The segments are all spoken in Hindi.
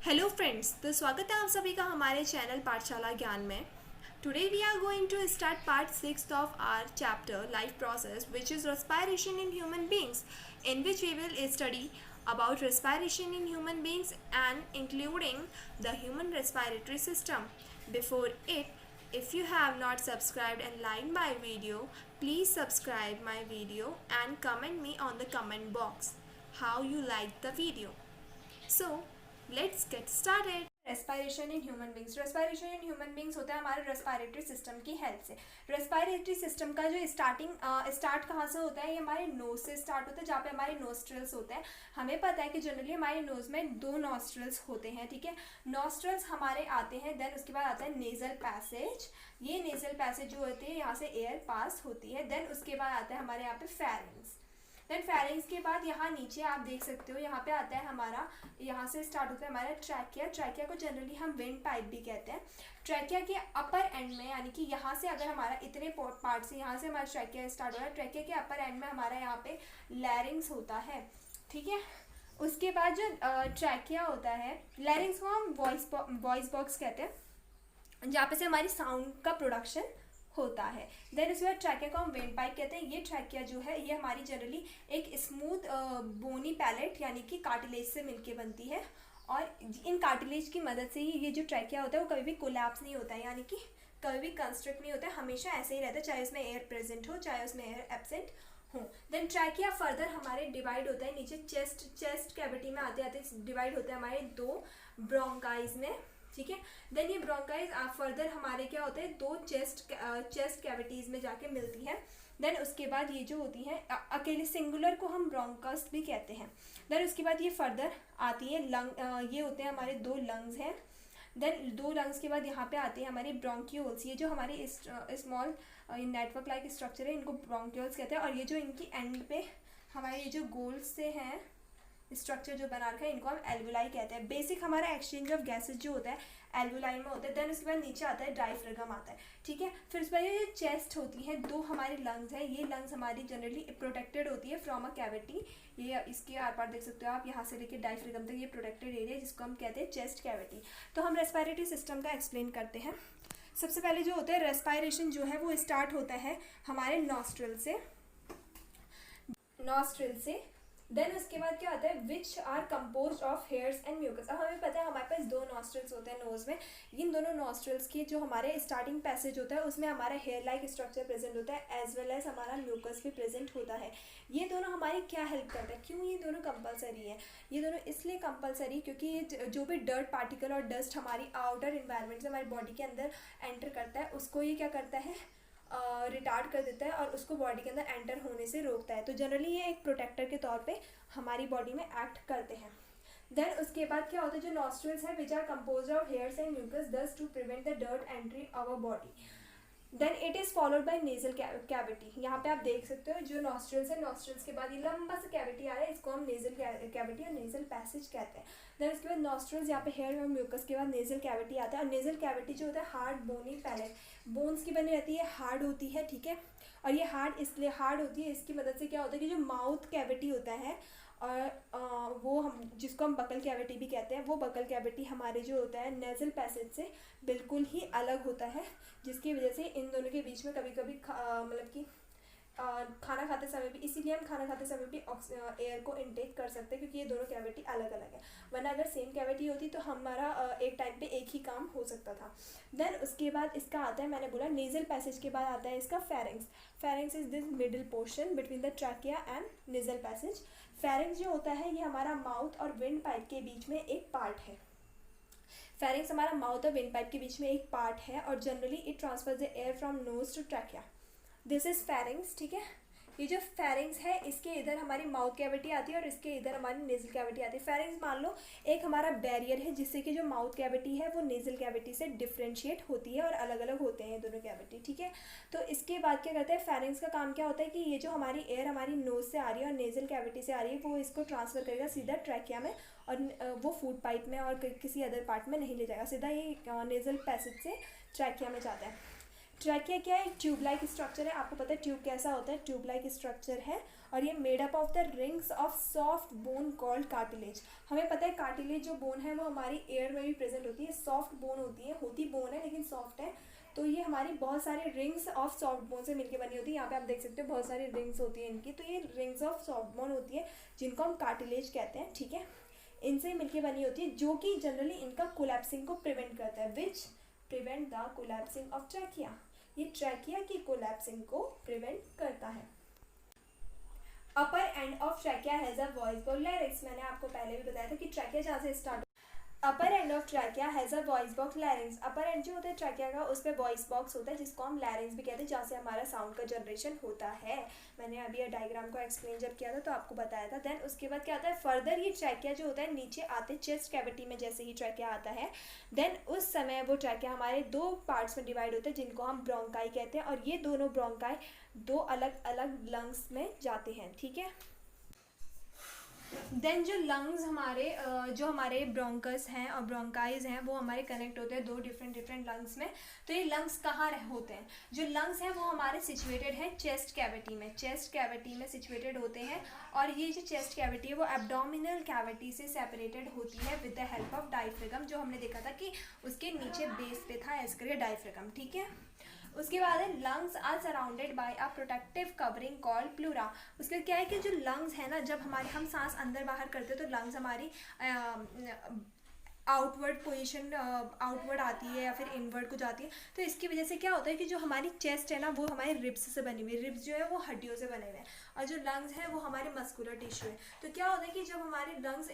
हेलो फ्रेंड्स, तो स्वागत है आप सभी का हमारे चैनल पाठशाला ज्ञान में। Today we are going to start part 6 of our chapter life process which is respiration in human beings, in which we will study about respiration in human beings and including the human respiratory system. Before it, if you have not subscribed and liked my video, please subscribe my video and comment me on the comment box how you liked the video. So let's get started. Respiration in human beings. Respiration in human beings होता है हमारे रेस्पायरेटरी सिस्टम की हेल्प से। रेस्पायरेटरी सिस्टम का जो स्टार्ट कहाँ से होता है, ये हमारे नोज से स्टार्ट होता है, जहाँ पे हमारे नोस्ट्रल्स होते हैं। हमें पता है कि जनरली हमारे नोज में 2 नोस्ट्रल्स होते हैं, ठीक है। नोस्ट्रल्स हमारे आते हैं, देन उसके बाद आता है नेजल पैसेज। ये नेजल पैसेज जो होती है, यहाँ से एयर पास होती है। देन उसके बाद आता है हमारे यहाँ पे फेरिंग्स। देन फेरिंग्स के बाद यहाँ नीचे आप देख सकते हो, यहाँ पे आता है हमारा, यहाँ से स्टार्ट होता है हमारा ट्रैकिया। ट्रैकिया को जनरली हम विंड पाइप भी कहते हैं। ट्रैकिया के अपर एंड में, यानी कि यहाँ से अगर हमारा इतने पार्ट से, यहाँ से हमारा ट्रैकिया स्टार्ट हो रहा है, ट्रैकिया के अपर एंड में हमारा यहाँ पे लैरिंग्स होता है, ठीक है। उसके बाद जो ट्रैकिया होता है, लैरिंग्स को हम वॉइस बॉक्स कहते हैं, जहाँ पे से हमारी साउंड का प्रोडक्शन होता है। देन उसके बाद ट्रैकिया को हम विंड पाइप कहते हैं। ये ट्रैकिया जो है, ये हमारी जनरली एक स्मूथ बोनी पैलेट यानी कि कार्टिलेज से मिलके बनती है, और इन कार्टिलेज की मदद से ही ये जो ट्रैकिया होता है वो कभी भी कोलैप्स नहीं होता है, यानी कि कभी भी कंस्ट्रक्ट नहीं होता है, हमेशा ऐसे ही रहता है, चाहे उसमें एयर प्रेजेंट हो चाहे उसमें एयर एब्सेंट हो। देन ट्रैकिया फर्दर हमारे डिवाइड होता है नीचे चेस्ट कैविटी में आते आते डिवाइड होता है हमारे 2 ब्रोंकाइज में, ठीक है। देन ये ब्रोंकाइज फर्दर हमारे क्या होते हैं, 2 चेस्ट कैविटीज में जाके मिलती है। देन उसके बाद ये जो होती है अकेले सिंगुलर को हम ब्रोंकस भी कहते हैं। देन उसके बाद ये फर्दर आती है लंग, ये होते हैं हमारे 2 लंग्स हैं। देन 2 लंग्स के बाद यहाँ पे आते हैं हमारे ब्रोंक्यूल्स। ये जो हमारे स्मॉल नेटवर्क लाइक स्ट्रक्चर है, इनको ब्रोंक्यूल्स कहते हैं। और ये जो इनकी एंड पे हमारे ये जो गोल से हैं स्ट्रक्चर जो बना रखा है, इनको हम एल्वुलाई कहते हैं। बेसिक हमारा एक्सचेंज ऑफ गैसेज जो होता है एल्वुलाई में होता है। देन उसके बाद नीचे आता है डायफ्रागम आता है, ठीक है। फिर उसके बाद ये चेस्ट होती है, 2 हमारी लंग्स है। ये लंग्स हमारी जनरली प्रोटेक्टेड होती है फ्रॉम अ कैविटी। ये इसके आर पार देख सकते हो आप, यहाँ से लेकर डायफ्रागम तक ये प्रोटेक्टेड एरिया जिसको हम कहते हैं चेस्ट कैविटी। तो हम रेस्पिरेटरी सिस्टम का एक्सप्लेन करते हैं। सबसे पहले जो होता है रेस्पिरेशन जो है वो स्टार्ट होता है हमारे नॉस्ट्रल से। देन उसके बाद क्या होता है, which are compose of hairs and mucus. अब हमें पता है हमारे पास 2 नॉस्ट्रल्स होते हैं नोज में। इन दोनों नॉस्ट्रल्स की जो हमारे स्टार्टिंग पैसेज होता है उसमें हमारा हेयर लाइक स्ट्रक्चर प्रेजेंट होता है, एज वेल एज हमारा म्यूकस भी प्रेजेंट होता है। ये दोनों हमारी क्या हेल्प करते हैं, क्यों ये दोनों कंपलसरी है? ये दोनों इसलिए कंपलसरी क्योंकि ये जो भी डर्ट पार्टिकल और डस्ट हमारी आउटर इन्वायरमेंट से हमारी बॉडी के अंदर एंटर करता है, उसको ये क्या करता है, रिटार्ड कर देता है और उसको बॉडी के अंदर एंटर होने से रोकता है। तो जनरली ये एक प्रोटेक्टर के तौर पे हमारी बॉडी में एक्ट करते हैं। देन उसके बाद क्या होता है, जो नॉस्ट्रल्स है which are compose of hairs and mucus does to prevent the dirt entry our body. Then it is followed by nasal cavity. यहाँ पे आप देख सकते हो जो नॉस्ट्रल्स है, नॉस्ट्रल्स के बाद ये लंबा सा कैविटी आ रहा है, इसको हम नेजल कैविटी और नेजल पैसेज कहते हैं। देन उसके बाद नॉस्ट्रल्स, यहाँ पे हेयर और म्यूकस के बाद नेजल कैविटी आता है। और नेजल कैविटी जो होता है हार्ड बोनी पैलेट, बोन्स की बनी रहती है, हार्ड होती है, ठीक है। और ये हार्ड इसलिए हार्ड होती है, इसकी मदद से क्या होता है कि जो माउथ कैविटी होता है और वो हम जिसको हम बकल कैविटी भी कहते हैं, वो बकल कैविटी हमारे जो होता है नेजल पैसेज से बिल्कुल ही अलग होता है, जिसकी वजह से इन दोनों के बीच में कभी कभी मतलब कि खाना खाते समय भी, इसीलिए हम खाना खाते समय भी एयर को इनटेक कर सकते हैं क्योंकि ये दोनों कैविटी अलग अलग है। वरना अगर सेम कैविटी होती तो हमारा एक टाइम पे एक ही काम हो सकता था। देन उसके बाद इसका आता है, मैंने बोला नेजल पैसेज के बाद आता है इसका pharynx. Pharynx is this middle portion between the trachea and nasal passage. Pharynx जो होता है ये हमारा माउथ और विंड पाइप के बीच में एक पार्ट है। फेरिंग्स हमारा माउथ और विंड पाइप के बीच में एक पार्ट है और generally it transfers the air from nose to trachea. This is pharynx, ठीक है। ये जो फेरिंग्स है इसके इधर हमारी माउथ कैविटी आती है और इसके इधर हमारी नेजल कैविटी आती है। फेरिंग्स मान लो एक हमारा बैरियर है जिससे कि जो माउथ कैविटी है वो नेजल कैविटी से डिफ्रेंशिएट होती है और अलग अलग होते हैं दोनों कैविटी, ठीक है। तो इसके बाद क्या करते हैं, फेरिंग्स का काम क्या होता है कि ये जो हमारी एयर हमारी नोज से आ रही है और नेजल कैविटी से आ रही है वो इसको ट्रांसफर करेगा सीधा ट्रैकिया में, और वो फूड पाइप में और किसी अदर पार्ट में नहीं ले जाएगा, सीधा ये नेजल पैसेज से ट्रैकिया में जाता है। ट्रैकिया क्या है? एक ट्यूब लाइक स्ट्रक्चर है। आपको पता है ट्यूब कैसा होता है? ट्यूब लाइक स्ट्रक्चर है और ये made up of the rings of soft bone called cartilage. हमें पता है कार्टिलेज जो बोन है वो हमारी एयर में भी प्रेजेंट होती है, सॉफ्ट बोन होती बोन है लेकिन सॉफ्ट है। तो ये हमारी बहुत सारे रिंग्स ऑफ सॉफ्ट बोन से मिलकर बनी होती है। यहाँ पे आप देख सकते हो बहुत सारी रिंग्स होती है इनकी, तो ये रिंग्स ऑफ सॉफ्ट बोन होती है जिनको हम कार्टिलेज कहते हैं, ठीक है। इनसे मिलकर बनी होती है जो कि जनरली इनका कोलैप्सिंग को प्रिवेंट करता है, which prevent the collapsing of trachea. ये ट्रैकिया की कोलैप्सिंग को प्रिवेंट करता है। Upper end of trachea has a voice box larynx. मैंने आपको पहले भी बताया था कि ट्रैकिया जहाँ से start, upper end of trachea has a voice box larynx. Upper and जो होता है ट्रैकिया का उस पर वॉइस बॉक्स होता है जिसको हम लैरिंक्स भी कहते हैं, जहाँ से हमारा साउंड का जनरेशन होता है। मैंने अभी ये डायग्राम को एक्सप्लेन जब किया था तो आपको बताया था। देन उसके बाद क्या होता है, फर्दर ये ट्रैकिया जो होता है नीचे आते चेस्ट कैविटी में जैसे ही ट्रैकिया आता है, देन उस समय वो ट्रैकिया हमारे दो पार्ट्स में डिवाइड होते हैं जिनको हम ब्रोंकाई कहते हैं, और ये दोनों ब्रोंकाई दो अलग अलग लंग्स में जाते हैं, ठीक है। देन जो लंग्स हमारे ब्रोंकस हैं और ब्रोंकाइज हैं वो हमारे कनेक्ट होते हैं दो डिफरेंट लंग्स में। तो ये लंग्स कहाँ होते हैं? जो लंग्स हैं वो हमारे सिचुएटेड हैं चेस्ट कैविटी में, चेस्ट कैविटी में सिचुएटेड होते हैं। और ये जो चेस्ट कैविटी है वो एब्डोमिनल कैविटी से सेपरेटेड होती है with the help of diaphragm, जो हमने देखा था कि उसके नीचे बेस पे था एज कर डायफ्राम, ठीक है। उसके बाद है lungs are surrounded by a protective covering called pleura. उसके क्या है कि जो लंग्स है ना, जब हमारे हम सांस अंदर बाहर करते हैं तो लंग्स हमारी आउटवर्ड पोजीशन आउटवर्ड आती है या फिर इनवर्ड को जाती है। तो इसकी वजह से क्या होता है कि जो हमारी चेस्ट है ना वो हमारे रिब्स से बनी हुई है, रिब्स जो है वो हड्डियों से बने हुए हैं, और जो लंग्स है वो हमारे मस्कुलर टिश्यू है। तो क्या होता है कि जब हमारे लंग्स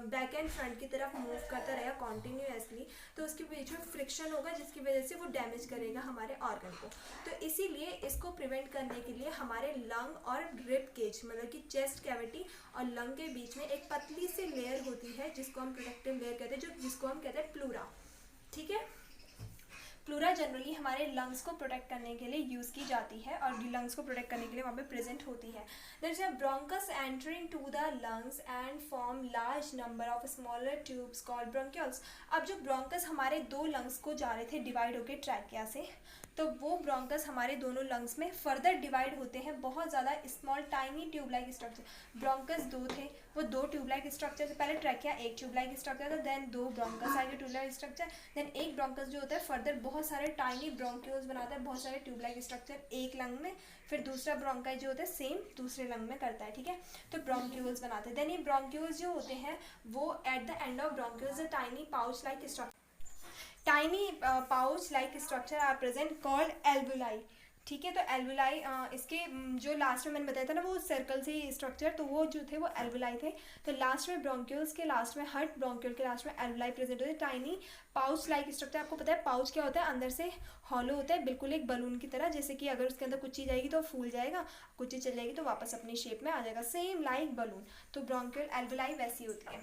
बैक एंड फ्रंट की तरफ मूव करता रहेगा कॉन्टिन्यूसली तो उसके बीच में फ्रिक्शन होगा जिसकी वजह से वो डैमेज करेगा हमारे ऑर्गन को। तो इसीलिए इसको प्रिवेंट करने के लिए हमारे लंग और रिब केज मतलब कि चेस्ट कैविटी और लंग के बीच में एक पतली सी लेयर होती है जिसको हम प्रोटेक्टिव लेयर कहते हैं, जिसको हम कहते हैं प्लूरा, ठीक है। प्लूरा जनरली हमारे लंग्स को प्रोटेक्ट करने के लिए यूज़ की जाती है और लंग्स को प्रोटेक्ट करने के लिए वहाँ पे प्रेजेंट होती है। There is a bronchus entering to the lungs and form large number of smaller tubes called bronchioles. अब जो ब्रोंकस हमारे दो लंग्स को जा रहे थे डिवाइड होके ट्रैकिया से, तो वो ब्रोंकस हमारे दोनों लंग्स में फर्दर डिवाइड होते हैं बहुत ज़्यादा small tiny tube like structure. Bronchus दो थे, वो दो ट्यूब लाइक स्ट्रक्चर थे, पहले ट्रैकिया एक ट्यूब लाइक स्ट्रक्चर था, देन दो ब्रोंकस आगे ट्यूब लाइक स्ट्रक्चर, देन एक ब्रोंकस जो होता है फर्दर बहुत सारे टाइनी ब्रोंक्यूल्स बनाता है, बहुत सारे ट्यूब लाइक स्ट्रक्चर एक लंग में, फिर दूसरा ब्रोंकाई जो होता है सेम दूसरे लंग में करता है, ठीक है। तो ब्रोंक्यूल्स बनाते हैं। देन ये ब्रोंक्यूल्स जो होते हैं वो at the end of bronchioles tiny pouch like structure pouch like structure are present called alveoli, ठीक है। तो एल्वुलाई इसके जो लास्ट में मैंने बताया था ना वो सर्कल से स्ट्रक्चर, तो वो जो थे वो एल्वुलाई थे। तो लास्ट में ब्रोंक्यूल्स के लास्ट में हर ब्रोंक्यूल के लास्ट में एल्वुलाई प्रेजेंट होते हैं, टाइनी पाउच लाइक स्ट्रक्चर। आपको पता है पाउच क्या होता है? अंदर से हॉलो होता है बिल्कुल एक बलून की तरह, जैसे कि अगर उसके अंदर कुछ चीज़ आएगी तो फूल जाएगा, कुछ चीज़ चल जाएगी तो वापस अपनी शेप में आ जाएगा, सेम लाइक बलून। तो ब्रोंक्यूल एल्वुलाई वैसी होती है।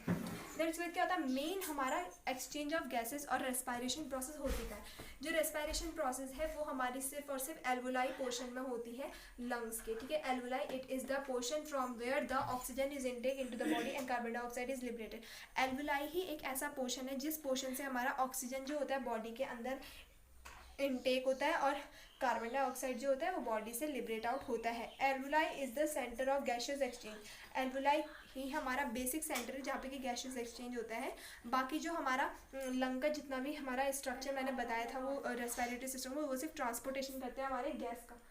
देन उसके बाद क्या होता है, मेन हमारा एक्सचेंज ऑफ गैसेस और रेस्पायरेशन प्रोसेस होती है। जो रेस्पायरेशन प्रोसेस है वो हमारी सिर्फ और सिर्फ एल्वुलाई पोर्शन में होती है लंग्स के, ठीक है। Alveoli it is the portion from where the oxygen is intake into the body and carbon dioxide is liberated. Alveoli ही एक ऐसा पोर्शन है जिस पोर्शन से हमारा ऑक्सीजन जो होता है बॉडी के अंदर इनटेक होता है और कार्बन डाइऑक्साइड जो होता है वो बॉडी से लिबरेट आउट होता है। Alveoli is the centre of gaseous exchange. Alveoli ही हमारा बेसिक सेंटर है जहाँ पे कि गैशियस एक्सचेंज होता है। बाकी जो हमारा लंग का जितना भी हमारा स्ट्रक्चर मैंने बताया था वो रेस्पिरेटरी सिस्टम वो सिर्फ ट्रांसपोर्टेशन करते हैं हमारे गैस का।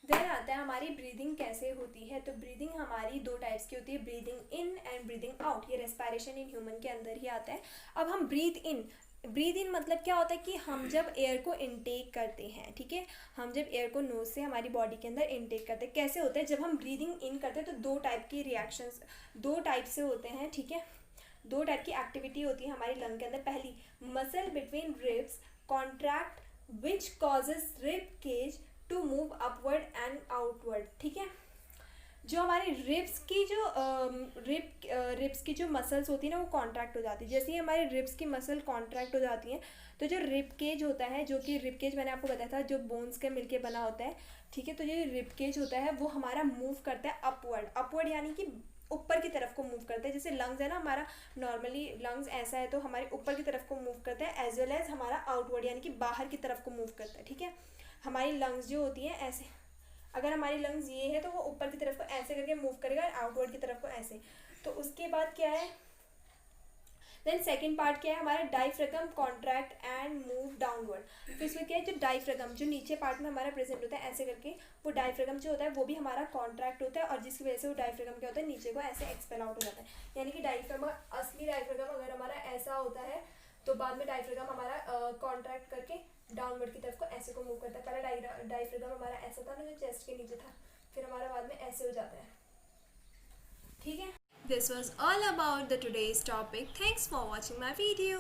देन आता है हमारी ब्रीदिंग कैसे होती है। तो ब्रीदिंग हमारी दो टाइप्स की होती है, breathing in and breathing out. ये रेस्पिरेशन इन ह्यूमन के अंदर ही आता है। अब हम ब्रीद इन मतलब क्या होता है कि हम जब एयर को इनटेक करते हैं, ठीक है, हम जब एयर को नोज से हमारी बॉडी के अंदर इनटेक करते हैं, कैसे होता है जब हम ब्रीदिंग इन करते हैं तो दो टाइप की रिएक्शंस दो टाइप से होते हैं, ठीक है। दो टाइप की एक्टिविटी होती है हमारी लंग के अंदर। पहली, muscle between ribs contract which causes rib cage to move upward and outward, ठीक है। जो हमारी रिब्स की जो मसल्स होती है ना वो कॉन्ट्रैक्ट हो जाती है। जैसे ही हमारे रिब्स की मसल कॉन्ट्रैक्ट हो जाती हैं तो जो रिब केज होता है, जो कि रिब केज मैंने आपको बताया था जो बोन्स के मिलके बना होता है, ठीक है। तो जो रिब केज होता है वो हमारा मूव करता है अपवर्ड यानी कि ऊपर की तरफ को मूव करता है। जैसे लंग्स है ना, हमारा नॉर्मली लंग्स ऐसा है तो हमारे ऊपर की तरफ को मूव करता है, एज वेल एज हमारा आउटवर्ड यानी कि बाहर की तरफ को मूव करता है। ठीक है, हमारी लंग्स जो होती हैं ऐसे, अगर हमारी लंग्स ये है तो वो ऊपर की तरफ को ऐसे करके मूव करेगा, आउटवर्ड की तरफ को ऐसे। तो उसके बाद क्या है, देन सेकंड पार्ट क्या है हमारा, diaphragm contract and move downward. तो इसमें क्या है, जो डायफ्रागम जो नीचे पार्ट में हमारा प्रेजेंट होता है ऐसे करके, वो डायफ्रागम जो होता है वो भी हमारा कॉन्ट्रैक्ट होता है, और जिसकी वजह से वो डायफ्रागम क्या होता है, नीचे को ऐसे एक्सपेल आउट हो जाता है। यानी कि डायफ्रागम, असली डायफ्रागम अगर हमारा ऐसा होता है तो बाद में डायफ्रागम हमारा कॉन्ट्रैक्ट करके डाउनवर्ड की तरफ को ऐसे को मूव करता है। पहले डायफ्रागम हमारा ऐसा था ना, जो चेस्ट के नीचे था, फिर हमारा बाद में ऐसे हो जाता है। ठीक है, this was all about the today's topic. Thanks for watching my video.